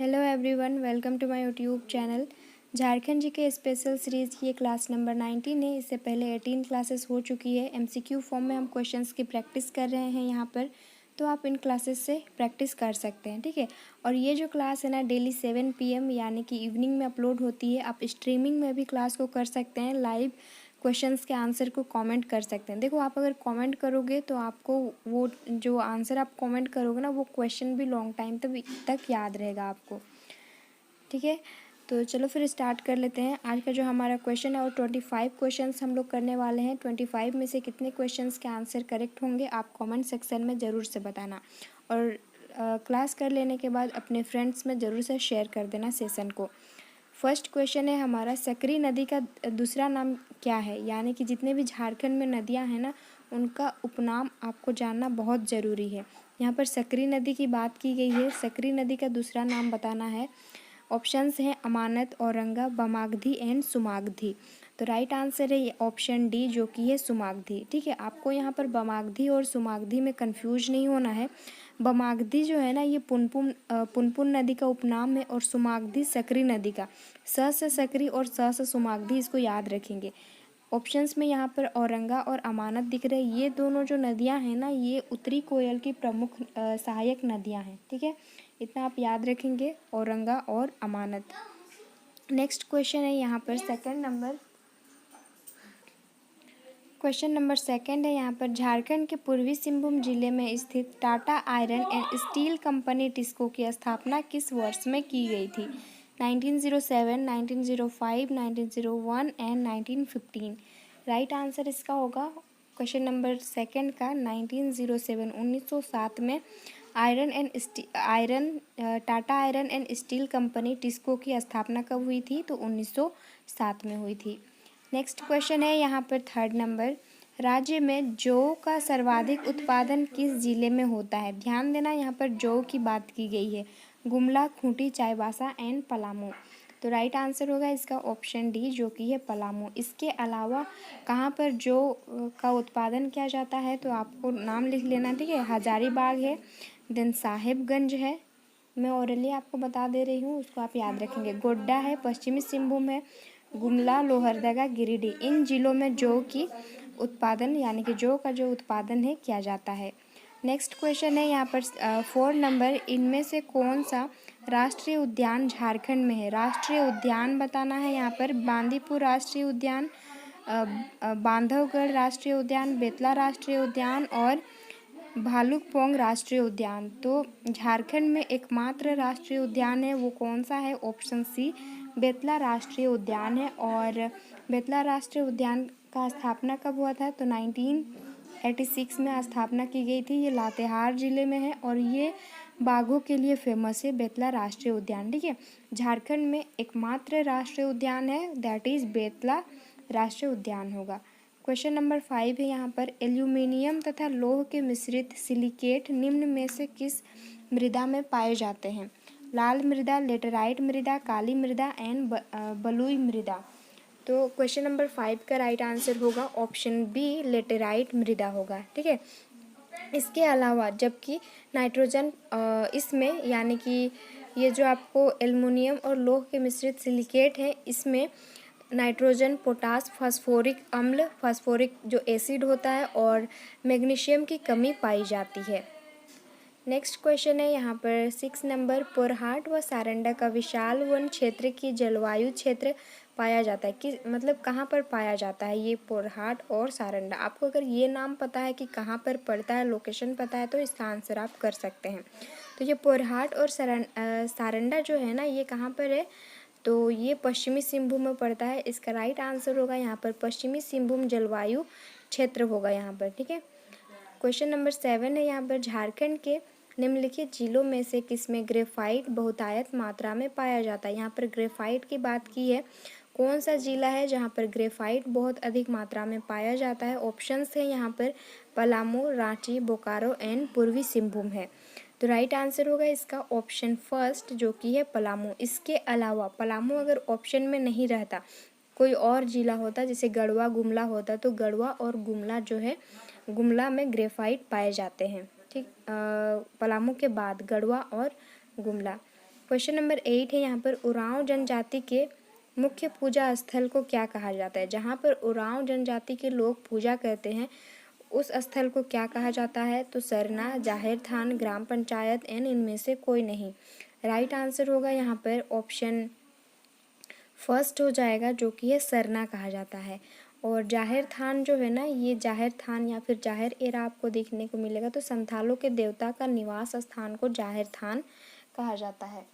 Hello everyone, welcome to my YouTube channel. Jharkhand G K special series की ये class number 19 है। इससे पहले 18 क्लासेस हो चुकी है। एमसीक्यू फॉर्म में हम क्वेश्चंस की प्रैक्टिस कर रहे हैं यहाँ पर, तो आप इन क्लासेस से प्रैक्टिस कर सकते हैं, ठीक है। और ये जो क्लास है ना, डेली 7 PM यानी कि इवनिंग में अपलोड होती है। आप स्ट्रीमिंग में भी क्लास को कर सकते हैं, लाइव क्वेश्चंस के आंसर को कमेंट कर सकते हैं। देखो, आप अगर कमेंट करोगे तो आपको वो जो आंसर आप कमेंट करोगे ना, वो क्वेश्चन भी लॉन्ग टाइम तक याद रहेगा आपको, ठीक है। तो चलो फिर स्टार्ट कर लेते हैं। आज का जो हमारा क्वेश्चन है, और 25 क्वेश्चंस हम लोग करने वाले हैं। 25 में से कितने क्वेश्चंस के आंसर करेक्ट होंगे आप कमेंट सेक्शन में ज़रूर से बताना, और क्लास कर लेने के बाद अपने फ्रेंड्स में ज़रूर से शेयर कर देना सेशन को। फर्स्ट क्वेश्चन है हमारा, सकरी नदी का दूसरा नाम क्या है? यानी कि जितने भी झारखंड में नदियां हैं ना, उनका उपनाम आपको जानना बहुत ज़रूरी है। यहाँ पर सकरी नदी की बात की गई है। सकरी नदी का दूसरा नाम बताना है। ऑप्शंस हैं अमानत, औरंगा, बमागधी एंड सुमागधी। तो राइट आंसर है ये ऑप्शन डी, जो कि है सुमागधी, ठीक है। आपको यहाँ पर बमागधी और सुमागधी में कंफ्यूज नहीं होना है। बमागधी जो है ना, ये पुनपुन नदी का उपनाम है, और सुमागधी सकरी नदी का। स से सकरी और स से सुमागधी, इसको याद रखेंगे। ऑप्शंस में यहाँ पर औरंगा और अमानत दिख रहे हैं। ये दोनों जो नदियाँ हैं ना, ये उत्तरी कोयल की प्रमुख सहायक नदियाँ हैं, ठीक है। इतना आप याद रखेंगे, औरंगा और अमानत। नेक्स्ट क्वेश्चन है यहाँ पर क्वेश्चन नंबर सेकंड है यहाँ पर, झारखंड के पूर्वी सिंहभूम जिले में स्थित Tata iron and steel company TISCO की स्थापना किस वर्ष में की गई थी? 1907, 1905, 1901 एंड 1915। राइट आंसर इसका होगा क्वेश्चन नंबर सेकंड का 1907, 1907 में Tata iron and steel company TISCO की स्थापना कब हुई थी? तो 1907 में हुई थी। नेक्स्ट क्वेश्चन है यहाँ पर थर्ड नंबर, राज्य में जौ का सर्वाधिक उत्पादन किस जिले में होता है? ध्यान देना, यहाँ पर जौ की बात की गई है। गुमला, खूंटी, चाईबासा एंड पलामू। तो राइट आंसर होगा इसका ऑप्शन डी, जो कि है पलामू। इसके अलावा कहाँ पर जौ का उत्पादन किया जाता है, तो आपको नाम लिख लेना, ठीक है। हजारीबाग है, देन साहिबगंज है, मैं ओरली आपको बता दे रही हूँ, उसको आप याद रखेंगे। गोड्डा है, पश्चिमी सिंहभूम है, गुमला, लोहरदगा, गिरिडीह। इन जिलों में जौ की उत्पादन यानी कि जौ का जो उत्पादन है किया जाता है। नेक्स्ट क्वेश्चन है यहाँ पर 4 नंबर, इनमें से कौन सा राष्ट्रीय उद्यान झारखंड में है? राष्ट्रीय उद्यान बताना है यहाँ पर। बांदीपुर राष्ट्रीय उद्यान, बांधवगढ़ राष्ट्रीय उद्यान, बेतला राष्ट्रीय उद्यान और भालुकपोंग राष्ट्रीय उद्यान। तो झारखंड में एकमात्र राष्ट्रीय उद्यान है, वो कौन सा है? ऑप्शन सी, बेतला राष्ट्रीय उद्यान है। और बेतला राष्ट्रीय उद्यान का स्थापना कब हुआ था? तो 1986 में स्थापना की गई थी। ये लातेहार जिले में है, और ये बाघों के लिए फेमस है, बेतला राष्ट्रीय उद्यान, ठीक है। झारखंड में एकमात्र राष्ट्रीय उद्यान है, दैट इज़ बेतला राष्ट्रीय उद्यान होगा। क्वेश्चन नंबर 5 है यहाँ पर, एल्यूमिनियम तथा लोह के मिश्रित सिलिकेट निम्न में से किस मृदा में पाए जाते हैं? लाल मृदा, लेटेराइट मृदा, काली मृदा एंड बलुई मृदा। तो क्वेश्चन नंबर 5 का राइट आंसर होगा ऑप्शन बी, लेटेराइट मृदा होगा, ठीक है। इसके अलावा जबकि नाइट्रोजन इसमें यानी कि ये जो आपको एल्युमिनियम और लोह के मिश्रित सिलिकेट है, इसमें नाइट्रोजन, पोटास, फास्फोरिक अम्ल, फास्फोरिक जो एसिड होता है, और मैग्नीशियम की कमी पाई जाती है। नेक्स्ट क्वेश्चन है यहाँ पर 6 नंबर, पोरहाट व सारंडा का विशाल वन क्षेत्र की जलवायु क्षेत्र पाया जाता है कि मतलब कहाँ पर पाया जाता है ये पोरहाट और सारंडा? आपको अगर ये नाम पता है कि कहाँ पर पड़ता है, लोकेशन पता है, तो इसका आंसर आप कर सकते हैं। तो ये पोरहाट और सारंडा जो है ना, ये कहाँ पर है? तो ये पश्चिमी सिंहभूम में पड़ता है। इसका राइट आंसर होगा यहाँ पर पश्चिमी सिंहभूम जलवायु क्षेत्र होगा यहाँ पर, ठीक है। क्वेश्चन नंबर 7 है यहाँ पर, झारखंड के निम्नलिखित जिलों में से किसमें ग्रेफाइट बहुतायत मात्रा में पाया जाता है? यहाँ पर ग्रेफाइट की बात की है। कौन सा जिला है जहाँ पर ग्रेफाइट बहुत अधिक मात्रा में पाया जाता है? ऑप्शंस है यहाँ पर पलामू, रांची, बोकारो एंड पूर्वी सिंहभूम है। तो राइट आंसर होगा इसका ऑप्शन फर्स्ट, जो कि है पलामू। इसके अलावा पलामू अगर ऑप्शन में नहीं रहता, कोई और जिला होता, जैसे गढ़वा, गुमला होता, तो गढ़वा और गुमला जो है, गुमला में ग्रेफाइट पाए जाते हैं, ठीक। पलामू के बाद गढ़वा और गुमला। क्वेश्चन नंबर 8 है यहाँ पर उरांव जनजाति के मुख्य पूजा स्थल को क्या कहा जाता है। जहाँ पर उरांव जनजाति के लोग पूजा करते हैं उस स्थल को क्या कहा जाता है। तो सरना, जाहिर थान, ग्राम पंचायत एंड इनमें से कोई नहीं। राइट आंसर होगा यहाँ पर ऑप्शन फर्स्ट हो जाएगा, जो कि है सरना कहा जाता है। और जाहिर थान जो है ना, ये जाहिर थान या फिर जाहिर एरा आपको देखने को मिलेगा। तो संथालों के देवता का निवास स्थान को जाहिर थान कहा जाता है।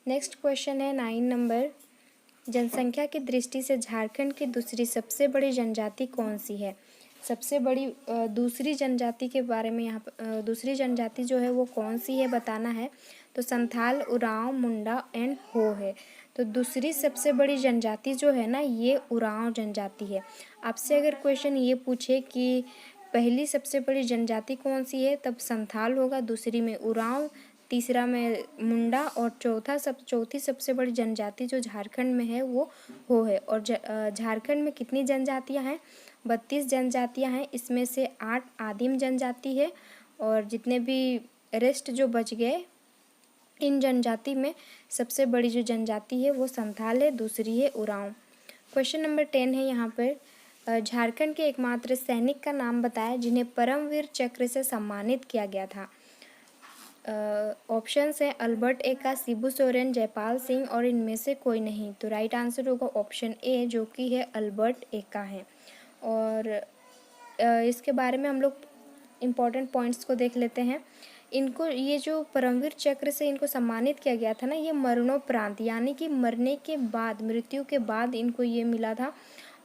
नेक्स्ट क्वेश्चन है 9 नंबर, जनसंख्या की दृष्टि से झारखंड की दूसरी सबसे बड़ी जनजाति कौन सी है। सबसे बड़ी दूसरी जनजाति के बारे में यहाँ पर दूसरी जनजाति जो है वो कौन सी है बताना है। तो संथाल, उरांव, मुंडा एंड हो है। तो दूसरी सबसे बड़ी जनजाति जो है ना, ये उरांव जनजाति है। आपसे अगर क्वेश्चन ये पूछे कि पहली सबसे बड़ी जनजाति कौन सी है, तब संथाल होगा, दूसरी में उरांव, तीसरा में मुंडा और चौथी सबसे बड़ी जनजाति जो झारखंड में है वो हो है। और झारखंड में कितनी जनजातियां हैं, 32 जनजातियां हैं। इसमें से 8 आदिम जनजाति है और जितने भी रेस्ट जो बच गए, इन जनजाति में सबसे बड़ी जो जनजाति है वो संथाल है, दूसरी है उरांव। क्वेश्चन नंबर 10 है यहाँ पर झारखंड के एकमात्र सैनिक का नाम बताया जिन्हें परमवीर चक्र से सम्मानित किया गया था। ऑप्शंस हैं अल्बर्ट एक्का, शिबू सोरेन, जयपाल सिंह और इनमें से कोई नहीं। तो राइट आंसर होगा ऑप्शन ए, जो कि है अल्बर्ट एक्का है। और इसके बारे में हम लोग इम्पॉर्टेंट पॉइंट्स को देख लेते हैं। इनको ये जो परमवीर चक्र से इनको सम्मानित किया गया था ना, ये मरणोपरांत यानी कि मरने के बाद, मृत्यु के बाद इनको ये मिला था।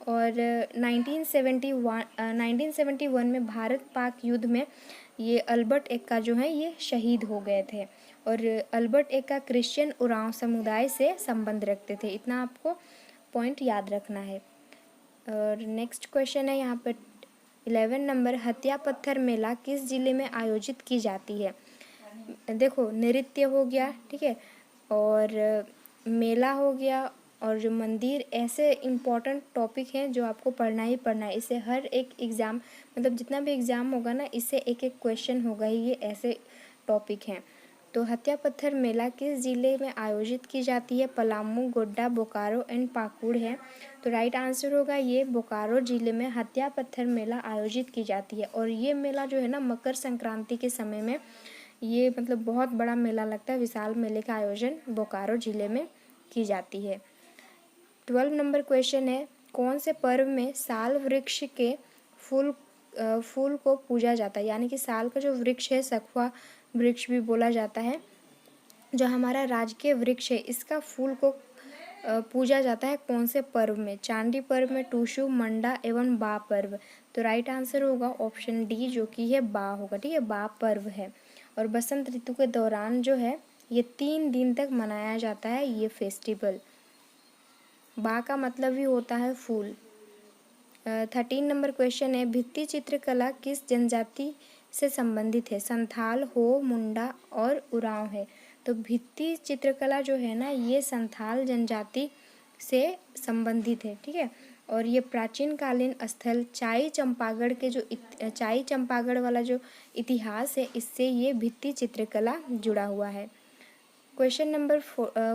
और 1971 में भारत पाक युद्ध में ये अल्बर्ट एक्का जो है ये शहीद हो गए थे। और अल्बर्ट एक्का क्रिश्चियन उरांव समुदाय से संबंध रखते थे। इतना आपको पॉइंट याद रखना है। और नेक्स्ट क्वेश्चन है यहाँ पर 11 नंबर, हत्या पत्थर मेला किस जिले में आयोजित की जाती है। देखो, नृत्य हो गया, ठीक है, और मेला हो गया, और जो मंदिर, ऐसे इम्पॉर्टेंट टॉपिक हैं जो आपको पढ़ना ही पढ़ना है। इससे हर एक एग्ज़ाम, मतलब जितना भी एग्ज़ाम होगा ना, इससे एक एक क्वेश्चन होगा ही। ये ऐसे टॉपिक हैं। तो हत्या पत्थर मेला किस जिले में आयोजित की जाती है। पलामू, गोड्डा, बोकारो एंड पाकुड़ है। तो राइट आंसर होगा ये, बोकारो जिले में हत्या पत्थर मेला आयोजित की जाती है। और ये मेला जो है ना, मकर संक्रांति के समय में ये मतलब बहुत बड़ा मेला लगता है। विशाल मेले का आयोजन बोकारो जिले में की जाती है। 12 नंबर क्वेश्चन है, कौन से पर्व में साल वृक्ष के फूल को पूजा जाता है। यानी कि साल का जो वृक्ष है, सखुआ वृक्ष भी बोला जाता है, जो हमारा राजकीय वृक्ष है, इसका फूल को पूजा जाता है कौन से पर्व में। चांदी पर्व में, टूसू, मंडा एवं बा पर्व। तो राइट आंसर होगा ऑप्शन डी, जो कि है बा होगा, ठीक है, बा पर्व है। और बसंत ऋतु के दौरान जो है ये 3 दिन तक मनाया जाता है ये फेस्टिवल। बा का मतलब ही होता है फूल। 13 नंबर क्वेश्चन है, भित्ति चित्रकला किस जनजाति से संबंधित है। संथाल, हो, मुंडा और उरांव है। तो भित्ति चित्रकला जो है ना, ये संथाल जनजाति से संबंधित है, ठीक है। और ये प्राचीन कालीन स्थल चाई चंपागढ़ के जो चाई चंपागढ़ वाला जो इतिहास है, इससे ये भित्ति चित्रकला जुड़ा हुआ है। क्वेश्चन नंबर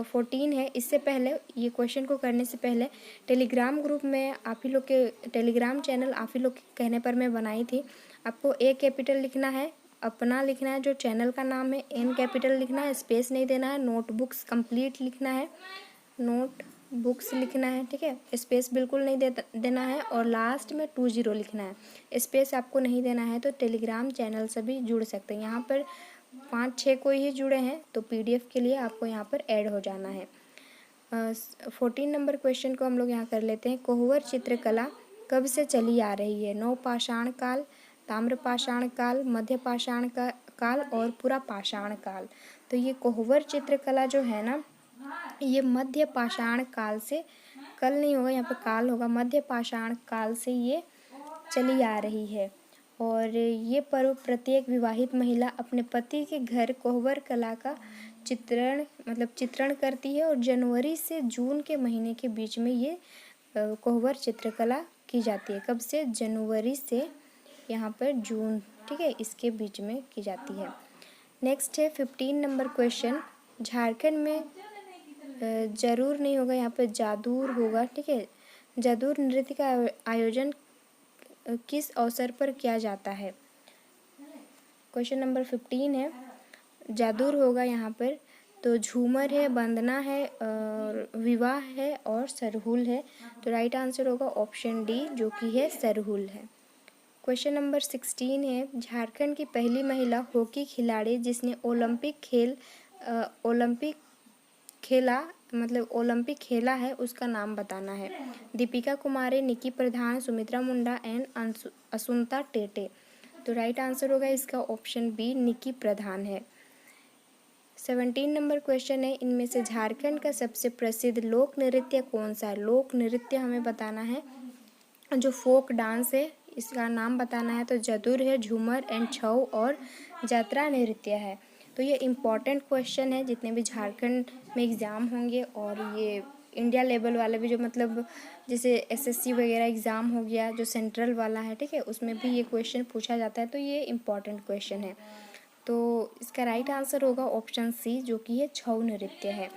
14 है। इससे पहले, ये क्वेश्चन को करने से पहले टेलीग्राम ग्रुप में आप ही लोग के, टेलीग्राम चैनल आप ही लोग के कहने पर मैं बनाई थी। आपको ए कैपिटल लिखना है, अपना लिखना है, जो चैनल का नाम है, एन कैपिटल लिखना है, स्पेस नहीं देना है, नोटबुक्स कंप्लीट लिखना है, नोट बुक्स लिखना है, ठीक है, स्पेस बिल्कुल नहीं देना है, और लास्ट में 20 लिखना है, स्पेस आपको नहीं देना है। तो टेलीग्राम चैनल से भी जुड़ सकते हैं। यहाँ पर 5-6 कोई ही जुड़े हैं, तो पीडीएफ के लिए आपको यहाँ पर ऐड हो जाना है। 14 नंबर क्वेश्चन को हम लोग यहाँ कर लेते हैं। कोहबर चित्रकला कब से चली आ रही है। नवपाषाण काल, ताम्रपाषाण काल, मध्य पाषाण काल और पूरा पाषाण काल। तो ये कोहबर चित्रकला जो है ना, ये मध्य पाषाण काल से, कल नहीं होगा, यहाँ पर काल होगा, मध्य पाषाण काल से ये चली आ रही है। और ये पर्व प्रत्येक विवाहित महिला अपने पति के घर कोहबर कला का चित्रण करती है। और जनवरी से जून के महीने के बीच में ये कोहबर चित्रकला की जाती है। कब से, जनवरी से यहाँ पर जून, ठीक है, इसके बीच में की जाती है। नेक्स्ट है 15 नंबर क्वेश्चन, झारखंड में जरूर नहीं होगा, यहाँ पर जादूर होगा। ठीक है, जादूर नृत्य का आयोजन किस अवसर पर किया जाता है? क्वेश्चन नंबर 15 है, जादूर होगा यहाँ पर। तो झूमर है, वंदना है, और विवाह है और सरहुल है। तो राइट आंसर होगा ऑप्शन डी जो कि है सरहुल है। क्वेश्चन नंबर 16 है, झारखंड की पहली महिला हॉकी खिलाड़ी जिसने ओलंपिक खेला है उसका नाम बताना है। दीपिका कुमारी, निकी प्रधान, सुमित्रा मुंडा एंड असुंता टेटे। तो राइट आंसर होगा इसका ऑप्शन बी निकी प्रधान है। 17 नंबर क्वेश्चन है, इनमें से झारखंड का सबसे प्रसिद्ध लोक नृत्य कौन सा है? लोक नृत्य हमें बताना है, जो फोक डांस है इसका नाम बताना है। तो जदुर है, झूमर एंड छऊ और जात्रा नृत्य है। तो ये इम्पॉर्टेंट क्वेश्चन है, जितने भी झारखंड में एग्ज़ाम होंगे और ये इंडिया लेवल वाले भी, जो मतलब जैसे एसएससी वगैरह एग्ज़ाम हो गया जो सेंट्रल वाला है, ठीक है, उसमें भी ये क्वेश्चन पूछा जाता है। तो ये इम्पॉर्टेंट क्वेश्चन है। तो इसका राइट आंसर होगा ऑप्शन सी जो कि है छऊ नृत्य है।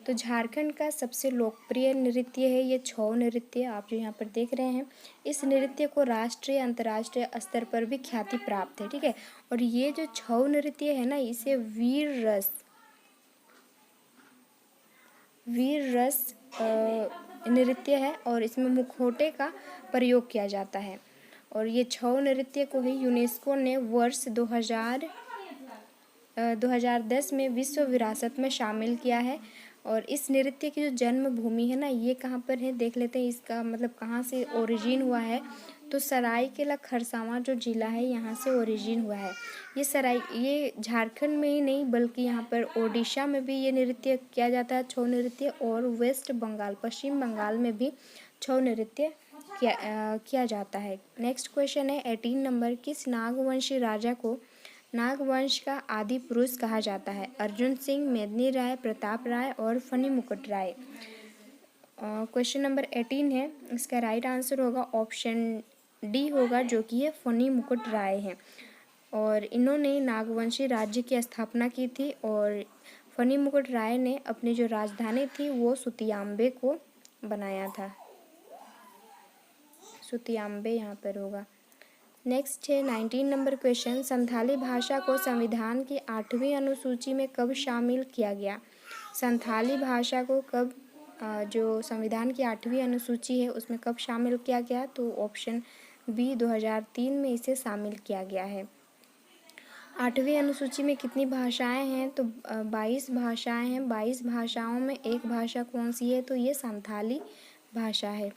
तो झारखंड का सबसे लोकप्रिय नृत्य है ये छऊ नृत्य, आप जो यहाँ पर देख रहे हैं। इस नृत्य को राष्ट्रीय अंतर्राष्ट्रीय स्तर पर भी ख्याति प्राप्त है। ठीक है, और ये जो छऊ नृत्य है ना, इसे वीर रस नृत्य है और इसमें मुखौटे का प्रयोग किया जाता है। और ये छऊ नृत्य को ही यूनेस्को ने वर्ष 2010 में विश्व विरासत में शामिल किया है। और इस नृत्य की जो जन्मभूमि है ना, ये कहाँ पर है देख लेते हैं, इसका मतलब कहाँ से ओरिजिन हुआ है। तो सरायकेला खरसावां जो जिला है, यहाँ से ओरिजिन हुआ है। ये झारखंड में ही नहीं बल्कि यहाँ पर ओडिशा में भी ये नृत्य किया जाता है, छऊ नृत्य। और वेस्ट बंगाल, पश्चिम बंगाल में भी छऊ नृत्य किया जाता है। नेक्स्ट क्वेश्चन है 18 नंबर, किस नागवंशी राजा को नागवंश का आदि पुरुष कहा जाता है? अर्जुन सिंह, मेदिनी राय, प्रताप राय और फनी मुकुट राय। क्वेश्चन नंबर 18 है, इसका राइट आंसर होगा ऑप्शन डी होगा जो कि ये फनी मुकुट राय हैं। और इन्होंने नागवंशी राज्य की स्थापना की थी। और फनी मुकुट राय ने अपनी जो राजधानी थी वो सुतियाम्बे को बनाया था। सुतियाम्बे यहाँ पर होगा। नेक्स्ट है 19 नंबर क्वेश्चन, संथाली भाषा को संविधान की 8वीं अनुसूची में कब शामिल किया गया? संथाली भाषा को कब जो संविधान की 8वीं अनुसूची है उसमें कब शामिल किया गया? तो ऑप्शन बी 2003 में इसे शामिल किया गया है। 8वीं अनुसूची में कितनी भाषाएं हैं? तो 22 भाषाएं हैं। 22 भाषाओं में एक भाषा कौन सी है? तो ये संथाली भाषा है।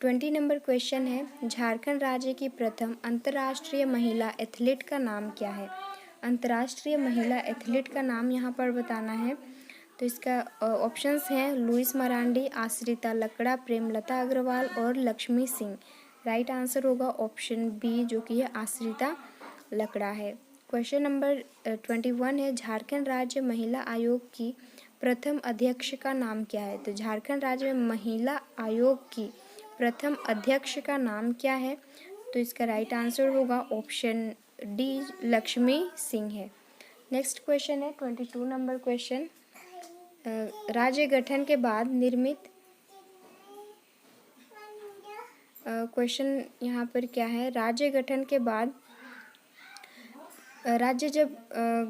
20 नंबर क्वेश्चन है, झारखंड राज्य की प्रथम अंतर्राष्ट्रीय महिला एथलीट का नाम क्या है? अंतर्राष्ट्रीय महिला एथलीट का नाम यहाँ पर बताना है। तो इसका ऑप्शंस हैं लुइस मरांडी, आश्रिता लकड़ा, प्रेमलता अग्रवाल और लक्ष्मी सिंह। राइट आंसर होगा ऑप्शन बी जो कि है आश्रिता लकड़ा है। क्वेश्चन नंबर 21 है, झारखंड राज्य महिला आयोग की प्रथम अध्यक्ष का नाम क्या है? तो झारखंड राज्य में महिला आयोग की प्रथम अध्यक्ष का नाम क्या है? तो इसका राइट आंसर होगा ऑप्शन डी लक्ष्मी सिंह है। नेक्स्ट क्वेश्चन है 22 नंबर क्वेश्चन, राज्य गठन के बाद निर्मित क्वेश्चन यहाँ पर क्या है, राज्य गठन के बाद राज्य जब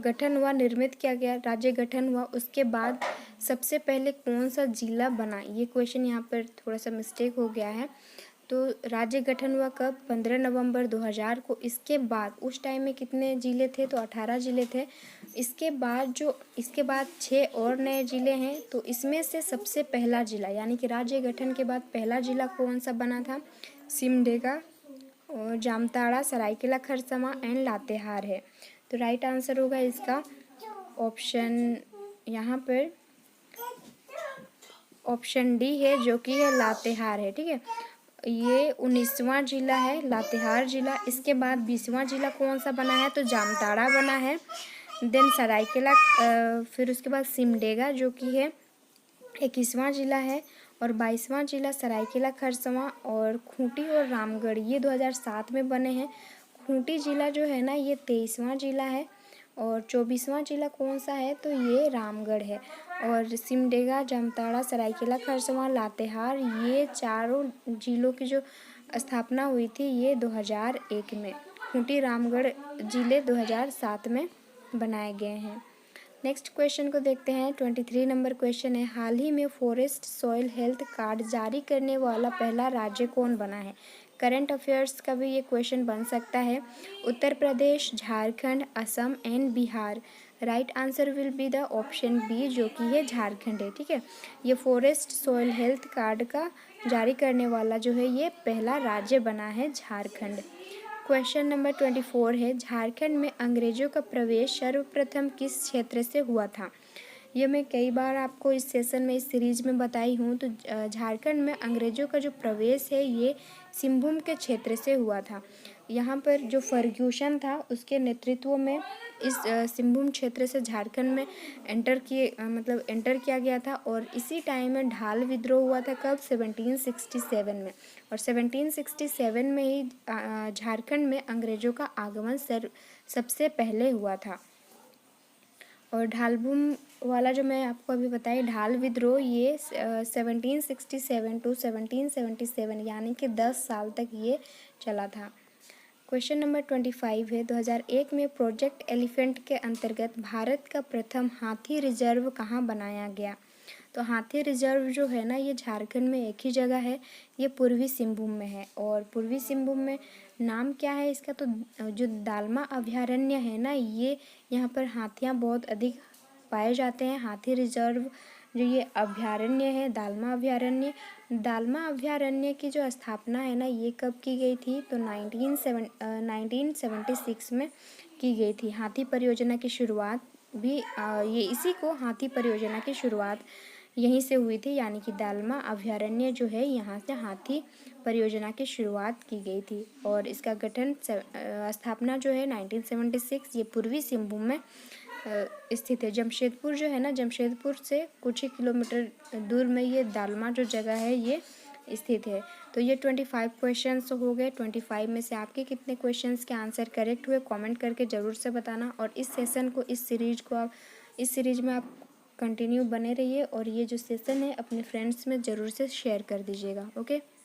गठन हुआ, निर्मित किया गया, राज्य गठन हुआ, उसके बाद सबसे पहले कौन सा जिला बना? ये क्वेश्चन यहाँ पर थोड़ा सा मिस्टेक हो गया है। तो राज्य गठन हुआ कब? 15 नवंबर 2000 को। इसके बाद उस टाइम में कितने जिले थे? तो 18 जिले थे। इसके बाद 6 और नए जिले हैं। तो इसमें से सबसे पहला जिला यानी कि राज्य गठन के बाद पहला जिला कौन सा बना था? सिमडेगा और जामताड़ा, सरायकेला खरसावां एंड लातेहार है। तो राइट आंसर होगा इसका ऑप्शन यहाँ पर ऑप्शन डी है जो कि है लातेहार है। ठीक है, ये 19वां जिला है लातेहार जिला। इसके बाद 20वां जिला कौन सा बना है? तो जामताड़ा बना है। देन सरायकेला, फिर उसके बाद सिमडेगा जो कि है 21वां जिला है। और 22वां जिला सरायकेला खरसावां और खूंटी और रामगढ़ ये 2007 में बने हैं। खूंटी जिला जो है ना ये 23वां जिला है। और 24वां जिला कौन सा है? तो ये रामगढ़ है। और सिमडेगा, जामताड़ा, सरायकेला खरसावां, लातेहार, ये चारों जिलों की जो स्थापना हुई थी ये 2001 में। खूंटी, रामगढ़ जिले 2007 में बनाए गए हैं। नेक्स्ट क्वेश्चन को देखते हैं। 23 नंबर क्वेश्चन है, हाल ही में फॉरेस्ट सॉइल हेल्थ कार्ड जारी करने वाला पहला राज्य कौन बना है? करंट अफेयर्स का भी ये क्वेश्चन बन सकता है। Uttar Pradesh, Jharkhand, Assam and Bihar. Right answer will be the option B, जो कि है झारखंड है। ठीक है, ये फॉरेस्ट सॉइल हेल्थ कार्ड का जारी करने वाला जो है ये पहला राज्य बना है झारखंड। क्वेश्चन नंबर 24 है, झारखंड में अंग्रेजों का प्रवेश सर्वप्रथम किस क्षेत्र से हुआ था? ये मैं कई बार आपको इस सेशन में, इस सीरीज में बताई हूँ। तो झारखंड में अंग्रेजों का जो प्रवेश है ये सिंहभूम के क्षेत्र से हुआ था। यहाँ पर जो फर्ग्यूसन था उसके नेतृत्व में इस सिंहभूम क्षेत्र से झारखंड में एंटर किया गया था। और इसी टाइम में ढाल विद्रोह हुआ था। कब? 1767 में। और 1767 में ही झारखंड में अंग्रेजों का आगमन सबसे पहले हुआ था। और ढालभूम वाला जो मैं आपको अभी बताई, ढाल विद्रोह, ये 1767 टू 1777 यानी कि 10 साल तक ये चला था। क्वेश्चन नंबर 25 है, 2001 में प्रोजेक्ट एलिफेंट के अंतर्गत भारत का प्रथम हाथी रिजर्व कहाँ बनाया गया? तो हाथी रिजर्व जो है ना ये झारखंड में एक ही जगह है, ये पूर्वी सिंहभूम में है। और पूर्वी सिंहभूम में नाम क्या है इसका? तो जो दालमा अभयारण्य है ना, ये यहाँ पर हाथियाँ बहुत अधिक पाए जाते हैं। हाथी रिजर्व जो ये अभयारण्य है, दालमा अभयारण्य की जो स्थापना है ना ये कब की गई थी? तो 1976 में की गई थी। हाथी परियोजना की शुरुआत भी ये इसी को हाथी परियोजना की शुरुआत यहीं से हुई थी, यानी कि दालमा अभयारण्य जो है यहाँ से हाथी परियोजना की शुरुआत की गई थी। और इसका गठन स्थापना जो है 1976, ये पूर्वी सिंहभूम में स्थित है। जमशेदपुर जो है ना, जमशेदपुर से कुछ ही किलोमीटर दूर में ये दालमा जो जगह है ये स्थित है। तो ये 25 क्वेश्चंस हो गए। 25 में से आपके कितने क्वेश्चंस के आंसर करेक्ट हुए कमेंट करके ज़रूर से बताना। और इस सेशन को, इस सीरीज में आप कंटिन्यू बने रहिए और ये जो सेशन है अपने फ्रेंड्स में ज़रूर से शेयर कर दीजिएगा। ओके।